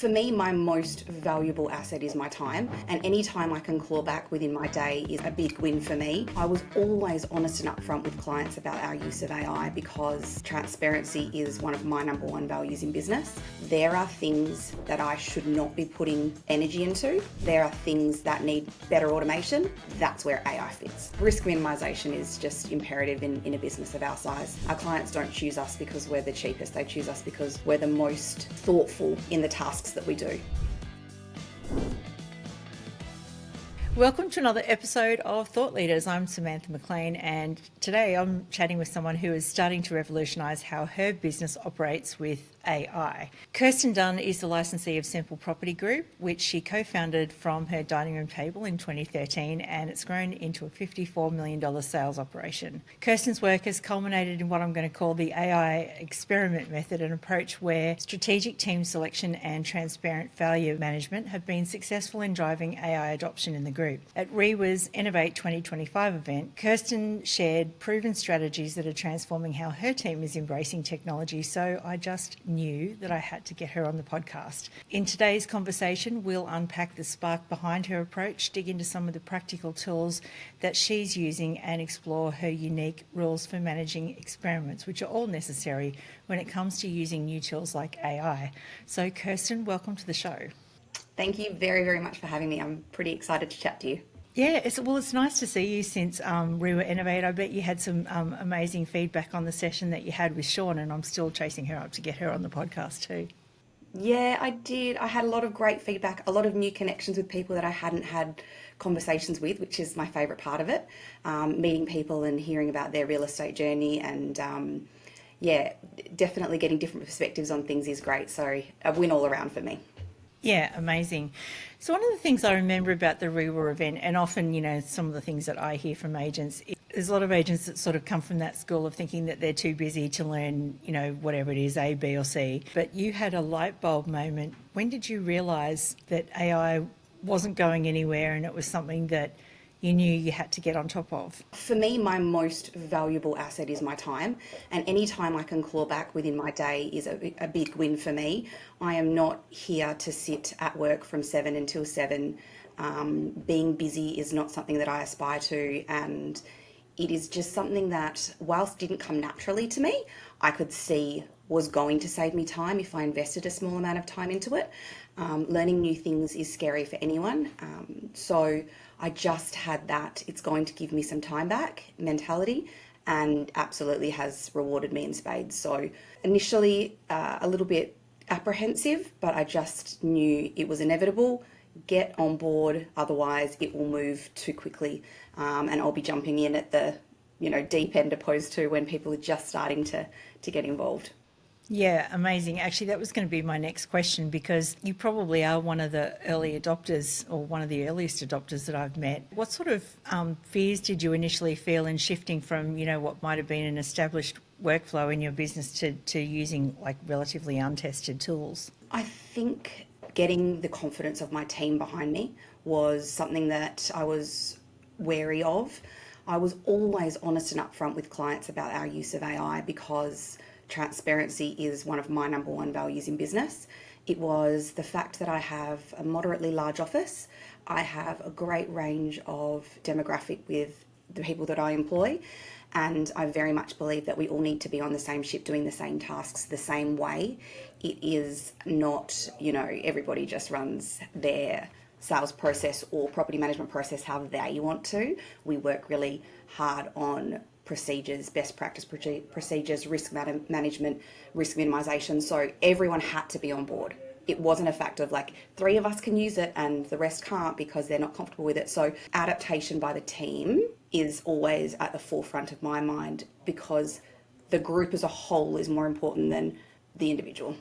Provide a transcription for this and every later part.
For me, my most valuable asset is my time, and any time I can claw back within my day is a big win for me. I was always honest and upfront with clients about our use of AI because transparency is one of my number one values in business. There are things that I should not be putting energy into. There are things that need better automation. That's where AI fits. Risk minimization is just imperative in a business of our size. Our clients don't choose us because we're the cheapest. They choose us because we're the most thoughtful in the tasks that we do. Welcome to another episode of Thought Leaders. I'm Samantha McLean, and today I'm chatting with someone who is starting to revolutionise how her business operates with AI. Kirstin Dunn is the licensee of Semple Property Group, which she co-founded from her dining room table in 2013, and it's grown into a $54 million sales operation. Kirstin's work has culminated in what I'm going to call the AI experiment method, an approach where strategic team selection and transparent value management have been successful in driving AI adoption in the group. At REWA's Innovate 2025 event, Kirstin shared proven strategies that are transforming how her team is embracing technology, so I just knew that I had to get her on the podcast. In today's conversation, we'll unpack the spark behind her approach, dig into some of the practical tools that she's using, and explore her unique rules for managing experiments, which are all necessary when it comes to using new tools like AI. So Kirstin, welcome to the show. Thank you very, very much for having me. I'm pretty excited to chat to you. Yeah, it's nice to see you since REWA Innovate. I bet you had some amazing feedback on the session that you had with Sean, and I'm still chasing her up to get her on the podcast too. Yeah, I did. I had a lot of great feedback, a lot of new connections with people that I hadn't had conversations with, which is my favourite part of it. Meeting people and hearing about their real estate journey and definitely getting different perspectives on things is great. So a win all around for me. Yeah, amazing. So one of the things I remember about the REWA event, and often, some of the things that I hear from agents, there's a lot of agents that sort of come from that school of thinking that they're too busy to learn, whatever it is, A, B or C. But you had a light bulb moment. When did you realise that AI wasn't going anywhere and it was something that you knew you had to get on top of? For me, my most valuable asset is my time, and any time I can claw back within my day is a big win for me. I am not here to sit at work from 7 until 7. Being busy is not something that I aspire to, and it is just something that, whilst didn't come naturally to me, I could see was going to save me time if I invested a small amount of time into it. Learning new things is scary for anyone. So I just had that it's going to give me some time back mentality, and absolutely has rewarded me in spades. So initially a little bit apprehensive, but I just knew it was inevitable. Get on board, otherwise it will move too quickly, and I'll be jumping in at the deep end opposed to when people are just starting to get involved. Yeah, amazing. Actually, that was going to be my next question, because you probably are one of the early adopters, or one of the earliest adopters that I've met. What sort of fears did you initially feel in shifting from, what might have been an established workflow in your business to using like relatively untested tools? I think getting the confidence of my team behind me was something that I was wary of. I was always honest and upfront with clients about our use of AI because transparency is one of my number one values in business. It was the fact that I have a moderately large office. I have a great range of demographic with the people that I employ, and I very much believe that we all need to be on the same ship doing the same tasks the same way. It is not, everybody just runs their sales process or property management process how they want to. We work really hard on procedures, best practice procedures, risk management, risk minimization. So everyone had to be on board. It wasn't a fact of like 3 of us can use it and the rest can't because they're not comfortable with it. So adaptation by the team is always at the forefront of my mind, because the group as a whole is more important than the individual.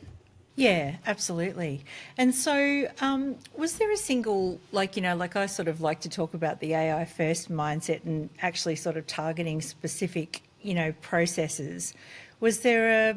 Yeah, absolutely. And so was there a single, like I sort of like to talk about the AI first mindset and actually sort of targeting specific, processes. Was there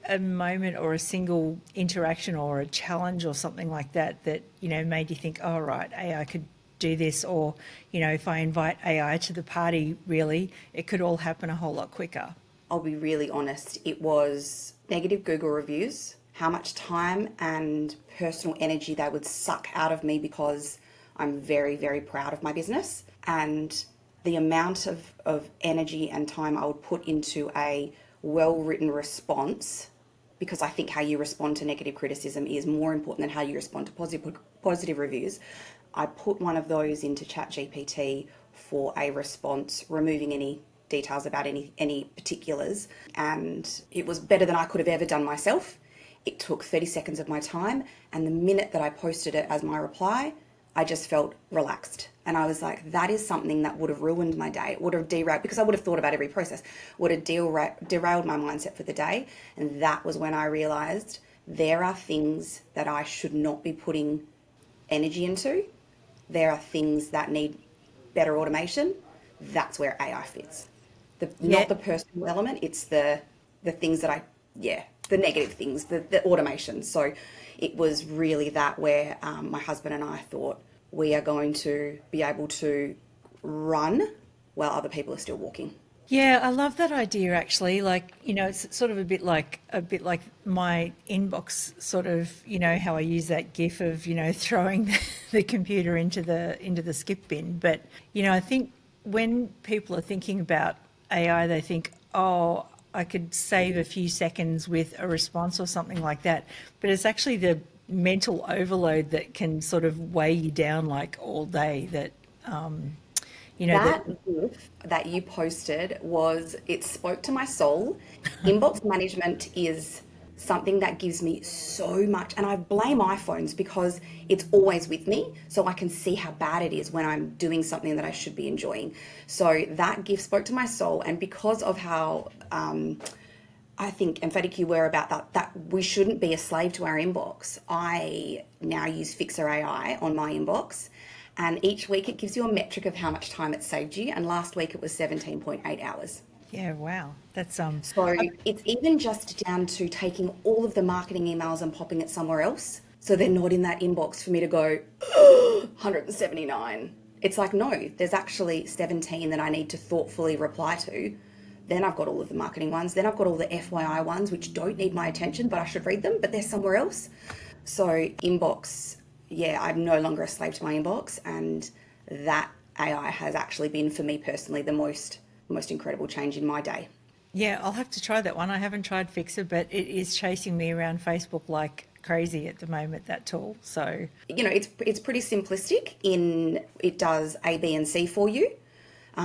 a moment or a single interaction or a challenge or something like that made you think, oh, right, AI could do this, or, if I invite AI to the party, really, it could all happen a whole lot quicker? I'll be really honest, it was negative Google reviews how much time and personal energy they would suck out of me, because I'm very, very proud of my business. And the amount of energy and time I would put into a well-written response, because I think how you respond to negative criticism is more important than how you respond to positive reviews. I put one of those into ChatGPT for a response, removing any details about any particulars, and it was better than I could have ever done myself. It took 30 seconds of my time, and the minute that I posted it as my reply, I just felt relaxed. And I was like, that is something that would have ruined my day. It would have derailed, because I would have thought about every process, would have derailed my mindset for the day. And that was when I realized there are things that I should not be putting energy into. There are things that need better automation. That's where AI fits. Not the personal element, it's the things that the negative things, the automation. So it was really that where my husband and I thought, we are going to be able to run while other people are still walking. Yeah, I love that idea actually. Like, it's sort of a bit like my inbox sort of, how I use that gif of, throwing the computer into the skip bin. But, I think when people are thinking about AI, they think, oh, I could save a few seconds with a response or something like that. But it's actually the mental overload that can sort of weigh you down like all day that, that GIF that you posted it spoke to my soul. Inbox management is something that gives me so much, and I blame iPhones because it's always with me, so I can see how bad it is when I'm doing something that I should be enjoying. So that GIF spoke to my soul, and because of how I think emphatic you were about that we shouldn't be a slave to our inbox, I now use Fyxer AI on my inbox. And each week it gives you a metric of how much time it saved you. And last week it was 17.8 hours. Yeah, wow. That's So it's even just down to taking all of the marketing emails and popping it somewhere else, so they're not in that inbox for me to go 179. It's like, no, there's actually 17 that I need to thoughtfully reply to. Then I've got all of the marketing ones. Then I've got all the FYI ones, which don't need my attention, but I should read them, but they're somewhere else. So inbox, yeah, I'm no longer a slave to my inbox, and that AI has actually been, for me personally, the most incredible change in my day. Yeah, I'll have to try that one. I haven't tried Fyxer, but it is chasing me around Facebook like crazy at the moment, that tool. So, it's pretty simplistic in it does A, B, and C for you.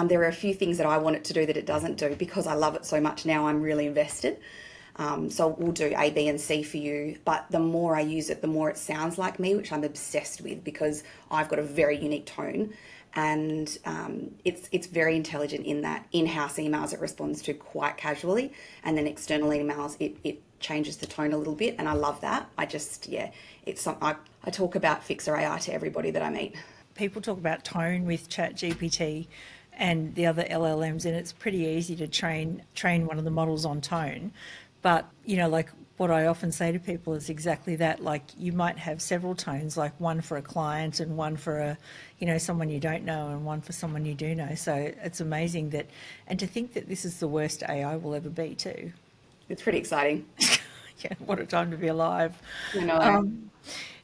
There are a few things that I want it to do that it doesn't do, because I love it so much now. I'm really invested. So we'll do A, B, and C for you. But the more I use it, the more it sounds like me, which I'm obsessed with, because I've got a very unique tone. And it's very intelligent in that in-house emails it responds to quite casually, and then external emails it changes the tone a little bit, and I love that. It's something I talk about Fyxer AI to everybody that I meet. People talk about tone with ChatGPT and the other LLMs, and it's pretty easy to train one of the models on tone. But, like what I often say to people is exactly that. Like, you might have several tones, like one for a client and one for someone you don't know and one for someone you do know. So it's amazing and to think that this is the worst AI will ever be too. It's pretty exciting. Yeah, what a time to be alive. You know.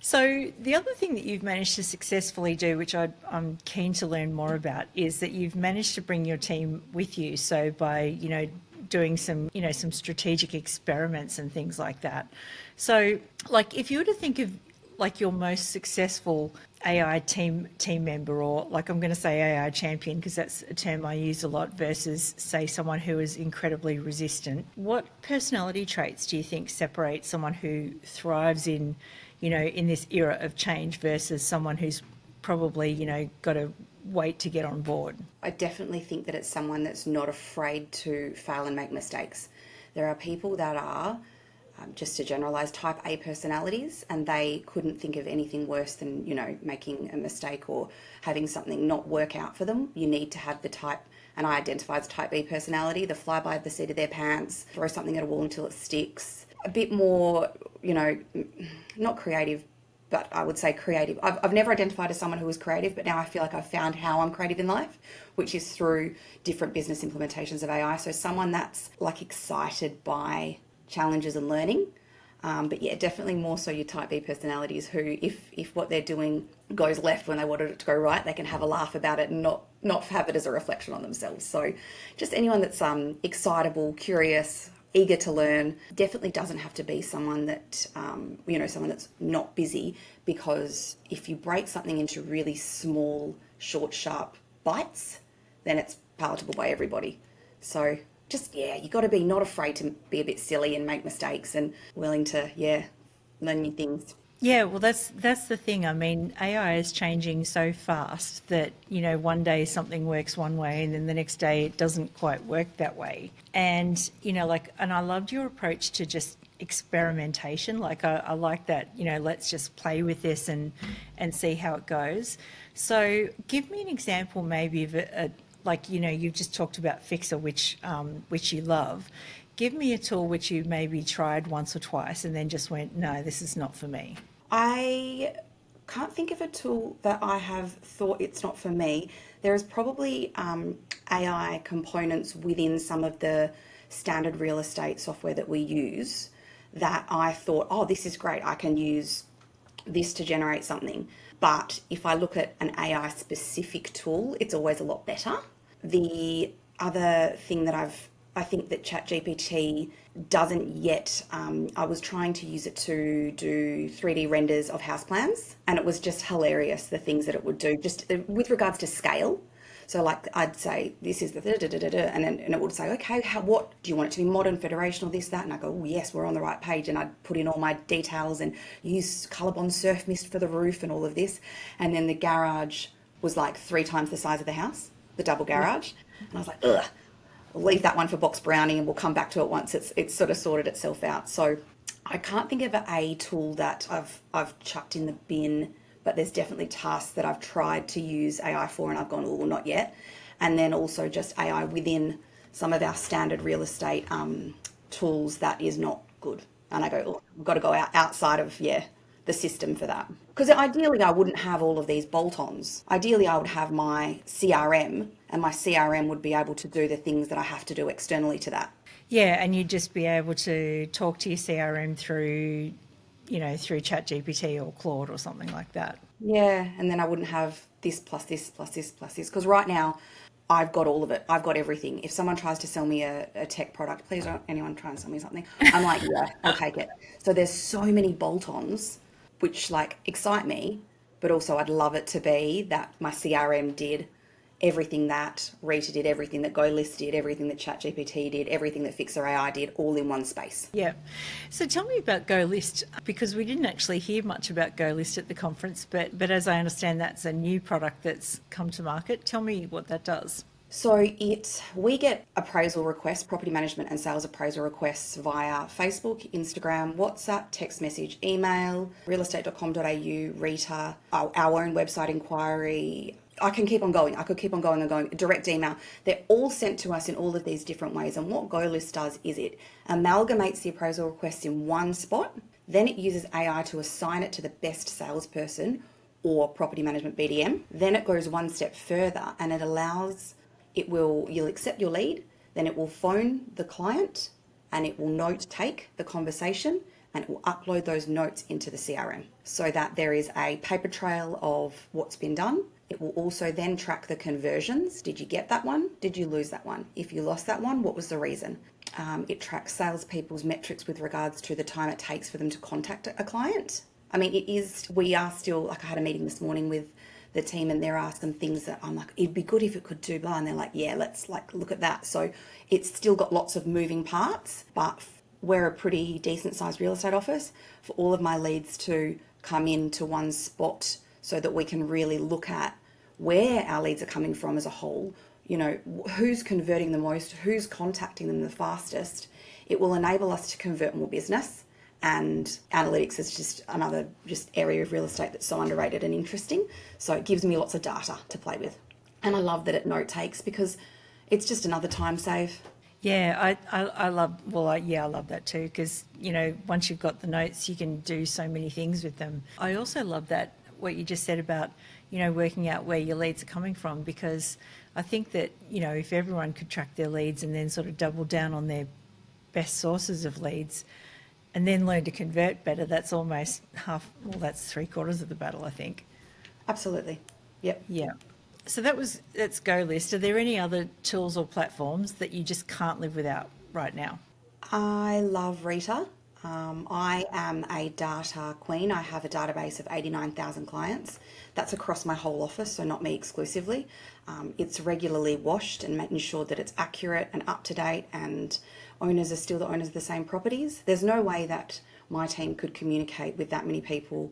So the other thing that you've managed to successfully do, which I'm keen to learn more about, is that you've managed to bring your team with you. So by, doing some strategic experiments and things like that. So, like, if you were to think of like your most successful AI team member, or like, I'm going to say AI champion because that's a term I use a lot, versus say someone who is incredibly resistant, what personality traits do you think separate someone who thrives in this era of change versus someone who's probably, got to wait to get on board? I definitely think that it's someone that's not afraid to fail and make mistakes. There are people that are, just to generalise, type A personalities, and they couldn't think of anything worse than, making a mistake or having something not work out for them. You need to have the type, and I identify as type B personality, the fly by the seat of their pants, throw something at a wall until it sticks. A bit more, not creative, but I would say creative. I've never identified as someone who was creative, but now I feel like I've found how I'm creative in life, which is through different business implementations of AI. So someone that's like excited by challenges and learning. But yeah, definitely more so your type B personalities who, if what they're doing goes left when they wanted it to go right, they can have a laugh about it and not have it as a reflection on themselves. So just anyone that's excitable, curious, eager to learn, definitely doesn't have to be someone that, someone that's not busy, because if you break something into really small, short, sharp bites, then it's palatable by everybody. So just, you got to be not afraid to be a bit silly and make mistakes and willing to, learn new things. Yeah, well, that's the thing. I mean, AI is changing so fast that, one day something works one way and then the next day it doesn't quite work that way. And, and I loved your approach to just experimentation. Like, I like that, let's just play with this and see how it goes. So give me an example maybe of you've just talked about Fyxer, which you love. Give me a tool which you maybe tried once or twice and then just went, no, this is not for me. I can't think of a tool that I have thought it's not for me. There is probably AI components within some of the standard real estate software that we use that I thought, oh, this is great. I can use this to generate something. But if I look at an AI specific tool, it's always a lot better. The other thing that I think that ChatGPT doesn't yet, I was trying to use it to do 3D renders of house plans, and it was just hilarious, the things that it would do, just with regards to scale. So like I'd say, this is the and it would say, okay, what do you want it to be, modern, federational, this, that? And I go, oh yes, we're on the right page. And I'd put in all my details and use Colorbond surf mist for the roof and all of this. And then the garage was like 3 times the size of the house, the double garage. And I was like, ugh. We'll leave that one for box brownie and we'll come back to it once it's sort of sorted itself out. So I can't think of a tool that I've chucked in the bin, but there's definitely tasks that I've tried to use AI for and I've gone, oh, not yet. And then also just AI within some of our standard real estate tools that is not good. And I go, oh, I've got to go outside of, the system for that. Because ideally I wouldn't have all of these bolt-ons. Ideally I would have my CRM, and my CRM would be able to do the things that I have to do externally to that. Yeah, and you'd just be able to talk to your CRM through ChatGPT or Claude or something like that. Yeah, and then I wouldn't have this plus this plus this plus this. Because right now I've got all of it. I've got everything. If someone tries to sell me a tech product, please don't anyone try and sell me something. I'm like, yeah, I'll take it. So there's so many bolt-ons which like excite me, but also I'd love it to be that my CRM did everything that Rita did, everything that GoList did, everything that ChatGPT did, everything that Fyxer AI did, all in one space. Yeah. So tell me about GoList, because we didn't actually hear much about GoList at the conference, but as I understand, that's a new product that's come to market. Tell me what that does. So we get appraisal requests, property management and sales appraisal requests via Facebook, Instagram, WhatsApp, text message, email, realestate.com.au, Rita, our own website inquiry. I can keep on going. I could keep on going and going. Direct email. They're all sent to us in all of these different ways. And what GoList does is it amalgamates the appraisal requests in one spot. Then it uses AI to assign it to the best salesperson or property management BDM. Then it goes one step further and it allows, you'll accept your lead, then it will phone the client and it will note take the conversation and it will upload those notes into the CRM so that there is a paper trail of what's been done. It will also then track the conversions. Did you get that one? Did you lose that one? If you lost that one, what was the reason? It tracks salespeople's metrics with regards to the time it takes for them to contact a client. I mean, we are still, like I had a meeting this morning with the team and there are some things that I'm like, it'd be good if it could do blah. And they're like, yeah, let's like look at that. So it's still got lots of moving parts, but we're a pretty decent sized real estate office. For all of my leads to come into one spot so that we can really look at where our leads are coming from as a whole, you know, who's converting the most, who's contacting them the fastest. It will enable us to convert more business. And analytics is just another area of real estate that's so underrated and interesting. So it gives me lots of data to play with. And I love that it note takes because it's just another time save. Yeah, I love that too, because, you know, once you've got the notes, you can do so many things with them. I also love that, what you just said about, you know, working out where your leads are coming from, because I think that, you know, if everyone could track their leads and then sort of double down on their best sources of leads, and then learn to convert better, that's almost half, well, that's three quarters of the battle, I think. Absolutely. Yep. Yeah. So that's Go List. Are there any other tools or platforms that you just can't live without right now? I love Rita. I am a data queen. I have a database of 89,000 clients. That's across my whole office, so not me exclusively. It's regularly washed and making sure that it's accurate and up to date, and owners are still the owners of the same properties. There's no way that my team could communicate with that many people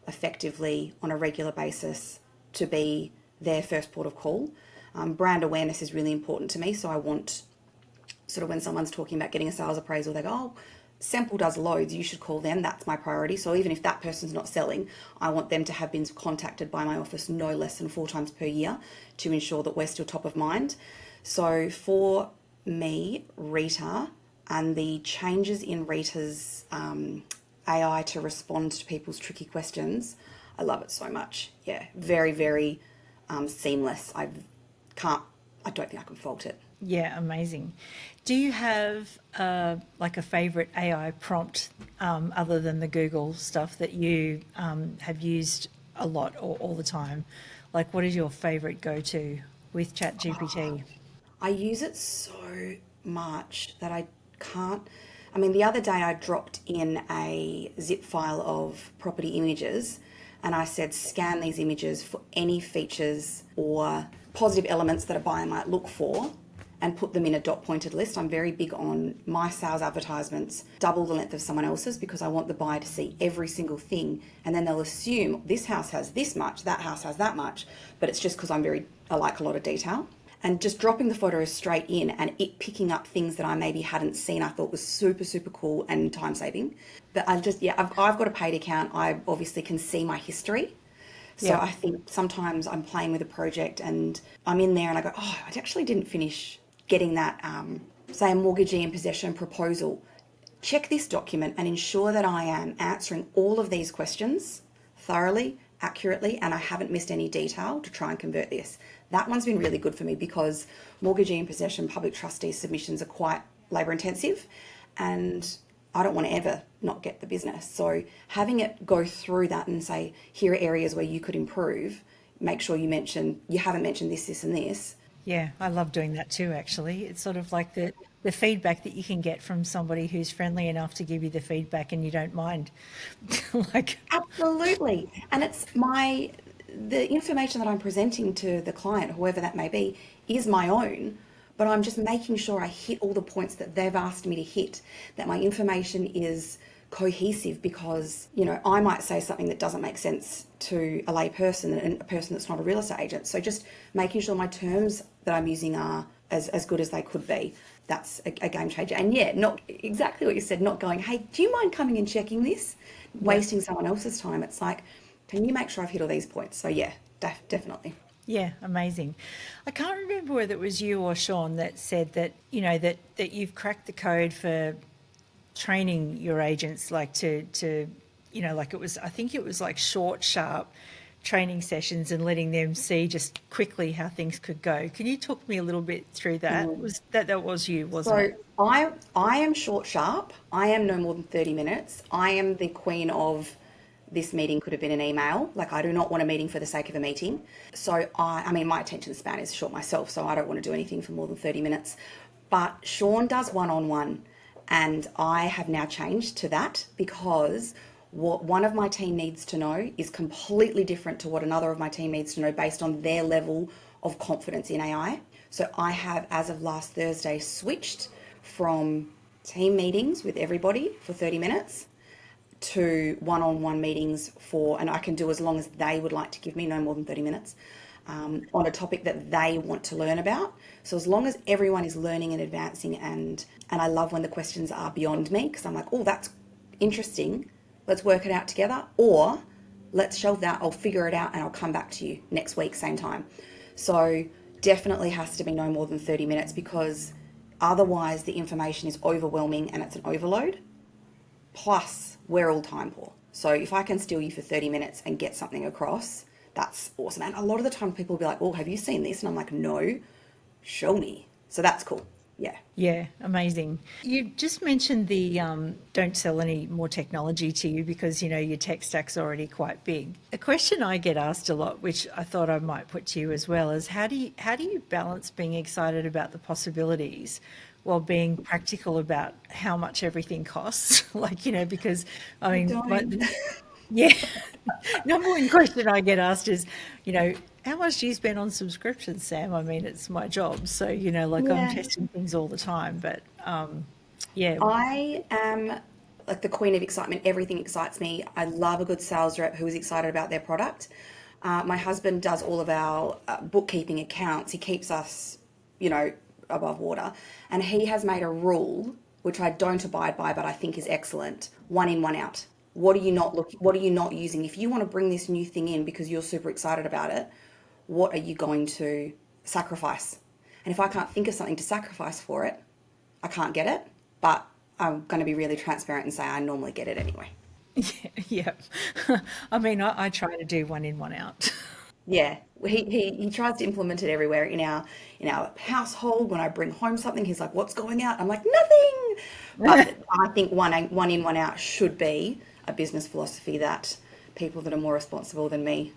effectively on a regular basis to be their first port of call. Brand awareness is really important to me, so I want sort of when someone's talking about getting a sales appraisal, they go, oh, Semple does loads, you should call them. That's my priority. So even if that person's not selling, I want them to have been contacted by my office no less than 4 times per year to ensure that we're still top of mind. So for me, Rita and the changes in Rita's AI to respond to people's tricky questions, I love it so much. Yeah, very, very seamless. I don't think I can fault it. Yeah, amazing. Do you have like a favourite AI prompt other than the Google stuff that you have used a lot or all the time? Like, what is your favourite go-to with ChatGPT? I use it so much that I can't. I mean, the other day I dropped in a zip file of property images and I said, scan these images for any features or positive elements that a buyer might look for and put them in a dot pointed list. I'm very big on my sales advertisements, double the length of someone else's, because I want the buyer to see every single thing. And then they'll assume this house has this much, that house has that much, but it's just because I like a lot of detail. And just dropping the photos straight in and it picking up things that I maybe hadn't seen, I thought was super, super cool and time saving. But I've got a paid account. I obviously can see my history. So Yeah. I think sometimes I'm playing with a project and I'm in there and I go, oh, I actually didn't finish getting that, say, a mortgagee in possession proposal. Check this document and ensure that I am answering all of these questions thoroughly, accurately, and I haven't missed any detail to try and convert this. That one's been really good for me because mortgagee in possession, public trustee submissions are quite labour intensive and I don't want to ever not get the business. So having it go through that and say, here are areas where you could improve, make sure you haven't mentioned this, this and this. Yeah, I love doing that too, actually. It's sort of like the feedback that you can get from somebody who's friendly enough to give you the feedback and you don't mind. Like, Absolutely. And it's the information that I'm presenting to the client, whoever that may be, is my own, but I'm just making sure I hit all the points that they've asked me to hit, that my information is cohesive, because, I might say something that doesn't make sense to a lay person and a person that's not a real estate agent. So just making sure my terms that I'm using are as good as they could be. That's a game changer. And yeah, not exactly what you said, not going, hey, do you mind coming and checking this? Wasting someone else's time. It's like, can you make sure I've hit all these points? So yeah, definitely. yeah, amazing. I can't remember whether it was you or Sean that said that, that you've cracked the code for training your agents, like to like I think it was like short, sharp training sessions and letting them see just quickly how things could go. Can you talk me a little bit through that? Was that was you, wasn't it? So I am short, sharp. I am no more than 30 minutes. I am the queen of this meeting could have been an email. Like, I do not want a meeting for the sake of a meeting. So I mean, my attention span is short myself, so I don't want to do anything for more than 30 minutes. But Sean does one-on-one, and I have now changed to that because what one of my team needs to know is completely different to what another of my team needs to know based on their level of confidence in AI. So I have, as of last Thursday, switched from team meetings with everybody for 30 minutes to one-on-one meetings and I can do as long as they would like to give me, no more than 30 minutes, on a topic that they want to learn about. So as long as everyone is learning and advancing, and I love when the questions are beyond me, because I'm like, oh, that's interesting, let's work it out together, or let's shelve that, I'll figure it out and I'll come back to you next week, same time. So definitely has to be no more than 30 minutes, because otherwise the information is overwhelming and it's an overload. Plus, we're all time poor. So if I can steal you for 30 minutes and get something across, that's awesome. And a lot of the time people will be like, oh, have you seen this? And I'm like, no, show me. So that's cool. Yeah. Yeah, amazing. You just mentioned the don't sell any more technology to you because, your tech stack's already quite big. A question I get asked a lot, which I thought I might put to you as well, is how do you balance being excited about the possibilities while being practical about how much everything costs? like, because I I mean, don't. yeah, number one question I get asked is, how much do you spend on subscriptions, Sam? I mean, it's my job. So, like I'm Yeah. testing things all the time. But yeah, I am like the queen of excitement. Everything excites me. I love a good sales rep who is excited about their product. My husband does all of our bookkeeping accounts. He keeps us, you know, above water. And he has made a rule, which I don't abide by, but I think is excellent. One in, one out. What are you not using? If you want to bring this new thing in because you're super excited about it, what are you going to sacrifice? And if I can't think of something to sacrifice for it, I can't get it, but I'm going to be really transparent and say I normally get it anyway. yeah. I mean, I try to do one in, one out. Yeah, he tries to implement it everywhere in our household. When I bring home something, he's like, "What's going out?" I'm like, "Nothing." But I think one in, one out should be a business philosophy that people that are more responsible than me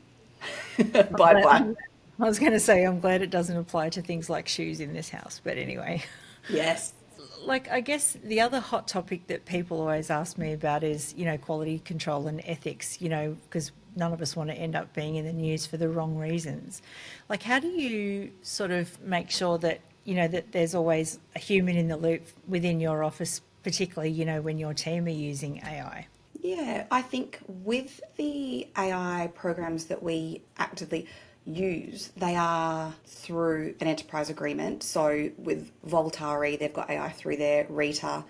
I'm abide glad, by. I was going to say, I'm glad it doesn't apply to things like shoes in this house. But anyway. Yes. Like, I guess the other hot topic that people always ask me about is, quality control and ethics, because none of us want to end up being in the news for the wrong reasons. Like, how do you sort of make sure that, that there's always a human in the loop within your office, particularly, when your team are using AI? Yeah, I think with the AI programs that we actively use, they are through an enterprise agreement. So with Voltari, they've got AI through their Rita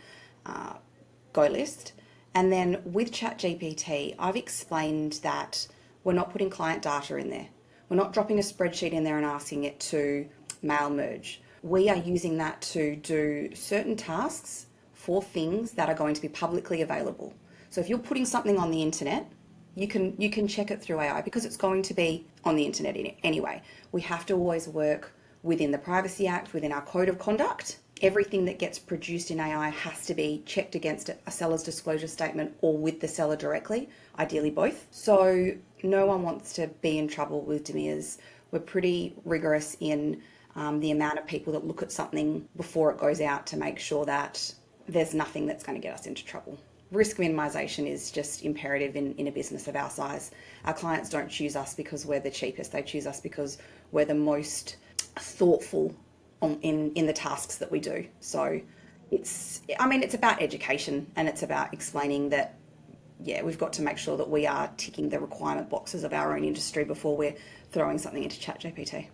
Go list. And then with ChatGPT, I've explained that we're not putting client data in there. We're not dropping a spreadsheet in there and asking it to mail merge. We are using that to do certain tasks for things that are going to be publicly available. So if you're putting something on the internet, you can check it through AI because it's going to be on the internet anyway. We have to always work within the Privacy Act, within our code of conduct. Everything that gets produced in AI has to be checked against a seller's disclosure statement or with the seller directly, ideally both. So no one wants to be in trouble with DMIAs. We're pretty rigorous in the amount of people that look at something before it goes out to make sure that there's nothing that's going to get us into trouble. Risk minimization is just imperative in a business of our size. Our clients don't choose us because we're the cheapest. They choose us because we're the most thoughtful in the tasks that we do. So it's about education and it's about explaining that, yeah, we've got to make sure that we are ticking the requirement boxes of our own industry before we're throwing something into ChatGPT.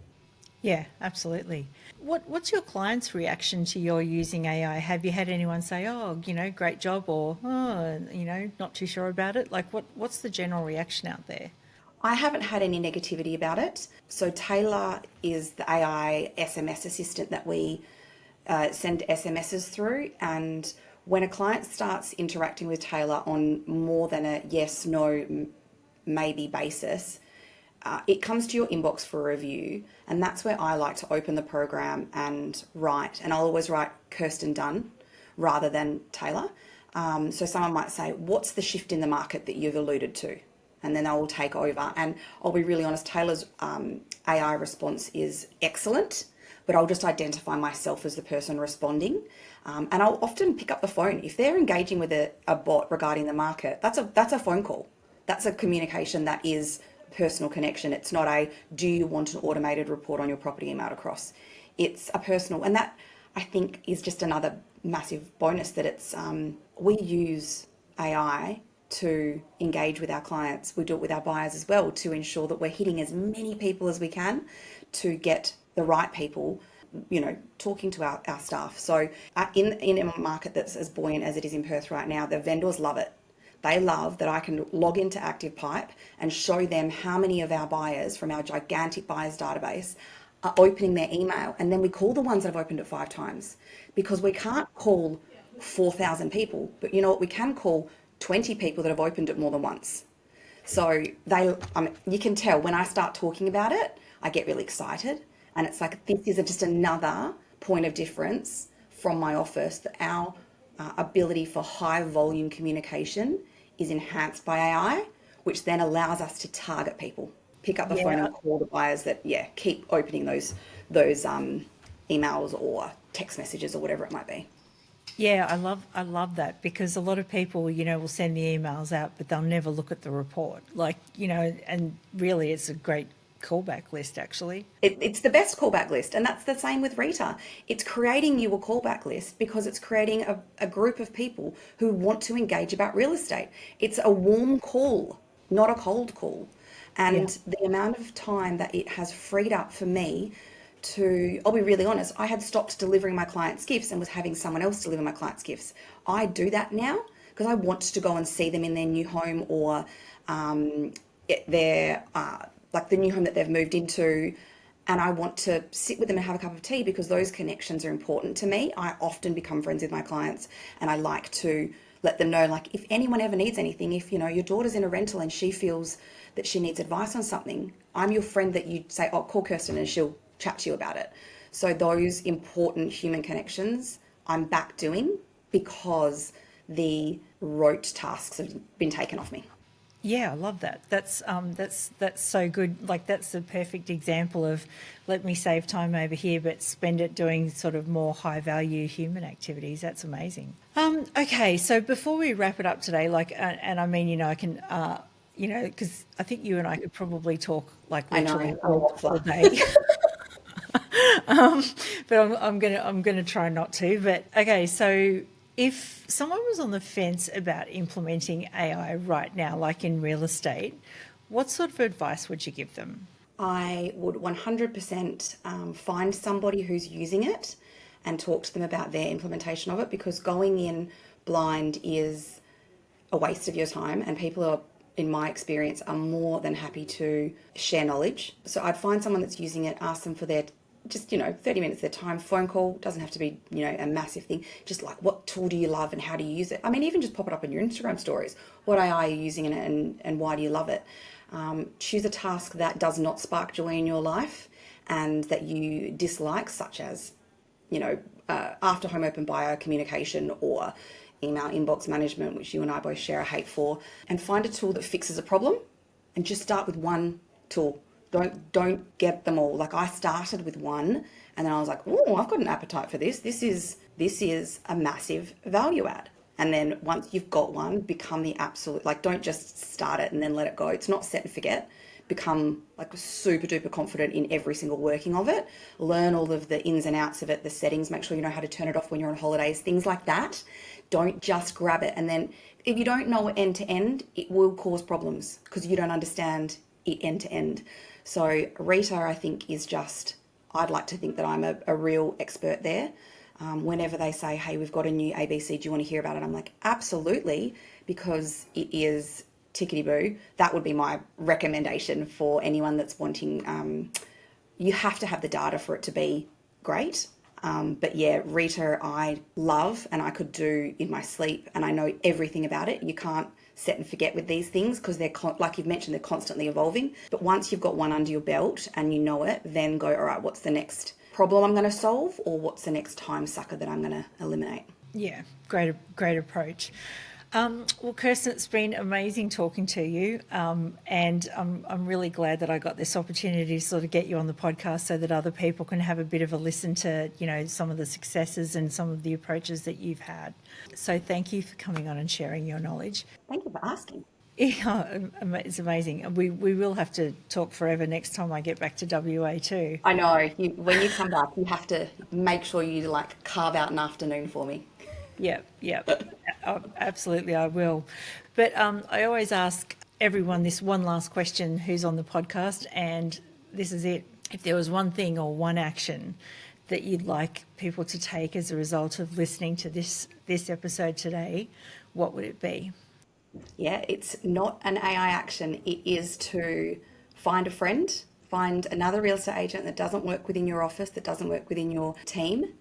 Yeah, absolutely. What's your client's reaction to your using AI? Have you had anyone say, "Oh, great job," or "Oh, not too sure about it"? Like, what's the general reaction out there? I haven't had any negativity about it. So Taylor is the AI SMS assistant that we send SMSs through. And when a client starts interacting with Taylor on more than a yes, no, maybe basis, it comes to your inbox for review. And that's where I like to open the program and write. And I'll always write Kirstin Dunn rather than Taylor. So someone might say, "What's the shift in the market that you've alluded to?" And then I will take over. And I'll be really honest, Taylor's AI response is excellent, but I'll just identify myself as the person responding. And I'll often pick up the phone. If they're engaging with a bot regarding the market, that's a phone call. That's a communication that is personal connection. It's not a, "Do you want an automated report on your property emailed across?" It's a personal, and that I think is just another massive bonus that we use AI to engage with our clients. We do it with our buyers as well to ensure that we're hitting as many people as we can to get the right people, talking to our staff. So in a market that's as buoyant as it is in Perth right now, the vendors love it. They love that I can log into ActivePipe and show them how many of our buyers from our gigantic buyers database are opening their email. And then we call the ones that have opened it 5 times because we can't call 4,000 people, but you know what? We can call 20 people that have opened it more than once. So you can tell when I start talking about it, I get really excited. And it's like, this is just another point of difference from my office that our ability for high volume communication is enhanced by AI, which then allows us to target people, pick up the phone Yeah, and call the buyers that, keep opening those emails or text messages or whatever it might be. yeah, I love that, because a lot of people, will send the emails out, but they'll never look at the report. And really it's a great callback list, actually. It's the best callback list, and that's the same with Rita. It's creating you a callback list because it's creating a group of people who want to engage about real estate. It's a warm call, not a cold call. Yeah. And the amount of time that it has freed up for me I'll be really honest, I had stopped delivering my clients' gifts and was having someone else deliver my clients' gifts. I do that now because I want to go and see them in their new home or their like the new home that they've moved into, and I want to sit with them and have a cup of tea because those connections are important to me. I often become friends with my clients, and I like to let them know, like, if anyone ever needs anything, if your daughter's in a rental and she feels that she needs advice on something, I'm your friend that you say, oh, call Kirstin and she'll chat to you about it. So those important human connections I'm back doing because the rote tasks have been taken off me. Yeah, I love that. That's so good. Like, that's the perfect example of, let me save time over here, but spend it doing sort of more high value human activities. That's amazing. Okay, so before we wrap it up today, and I mean, I can, because I think you and I could probably talk like I know, literally I'm a all waffler. day. But I'm gonna try not to. But okay, so if someone was on the fence about implementing AI right now, like in real estate, what sort of advice would you give them? I would 100% find somebody who's using it and talk to them about their implementation of it, because going in blind is a waste of your time, and people are, in my experience, are more than happy to share knowledge. So I'd find someone that's using it, ask them for their just 30 minutes of their time. Phone call doesn't have to be a massive thing. Just like, what tool do you love and how do you use it? I mean, even just pop it up on your Instagram stories. What AI are you using in it, and why do you love it? Choose a task that does not spark joy in your life and that you dislike, such as after home open buyer communication or email inbox management, which you and I both share a hate for. And find a tool that fixes a problem, and just start with one tool. Don't get them all. Like, I started with one, and then I was like, oh, I've got an appetite for this. This is a massive value add. And then once you've got one, become the absolute, like, don't just start it and then let it go. It's not set and forget. Become like super duper confident in every single working of it. Learn all of the ins and outs of it, the settings, make sure you know how to turn it off when you're on holidays, things like that. Don't just grab it. And then if you don't know it end to end, it will cause problems because you don't understand it end to end. So Rita, I think, is just, I'd like to think that I'm a real expert there. Whenever they say, hey, we've got a new ABC, do you want to hear about it? I'm like, absolutely, because it is tickety-boo. That would be my recommendation for anyone that's wanting, you have to have the data for it to be great. But yeah, Rita, I love, and I could do in my sleep, and I know everything about it. You can't set and forget with these things because they're, like you've mentioned, they're constantly evolving. But once you've got one under your belt and you know it, then go, all right, what's the next problem I'm going to solve, or what's the next time sucker that I'm going to eliminate? Yeah, great approach. Well, Kirstin, it's been amazing talking to you, and I'm really glad that I got this opportunity to sort of get you on the podcast so that other people can have a bit of a listen to some of the successes and some of the approaches that you've had. So thank you for coming on and sharing your knowledge. Thank you for asking. Yeah, it's amazing. We will have to talk forever next time I get back to WA too. I know, when you come back, you have to make sure you like carve out an afternoon for me. Yeah, absolutely, I will. But I always ask everyone this one last question who's on the podcast, and this is it. If there was one thing or one action that you'd like people to take as a result of listening to this episode today, what would it be? Yeah, it's not an AI action. It is to find a friend, find another real estate agent that doesn't work within your office, that doesn't work within your team,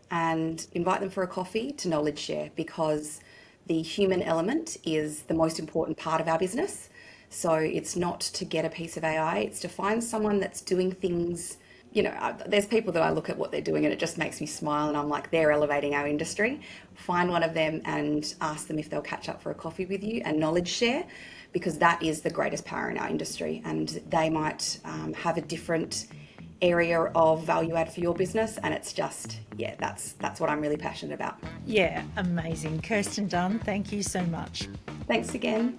and invite them for a coffee to knowledge share, because the human element is the most important part of our business. So it's not to get a piece of AI, it's to find someone that's doing things there's people that I look at what they're doing and it just makes me smile, and I'm like, they're elevating our industry. Find one of them and ask them if they'll catch up for a coffee with you and knowledge share, because that is the greatest power in our industry, and they might have a different area of value add for your business, and it's just, that's what I'm really passionate about. Yeah, amazing. Kirstin Dunn, thank you so much. Thanks again.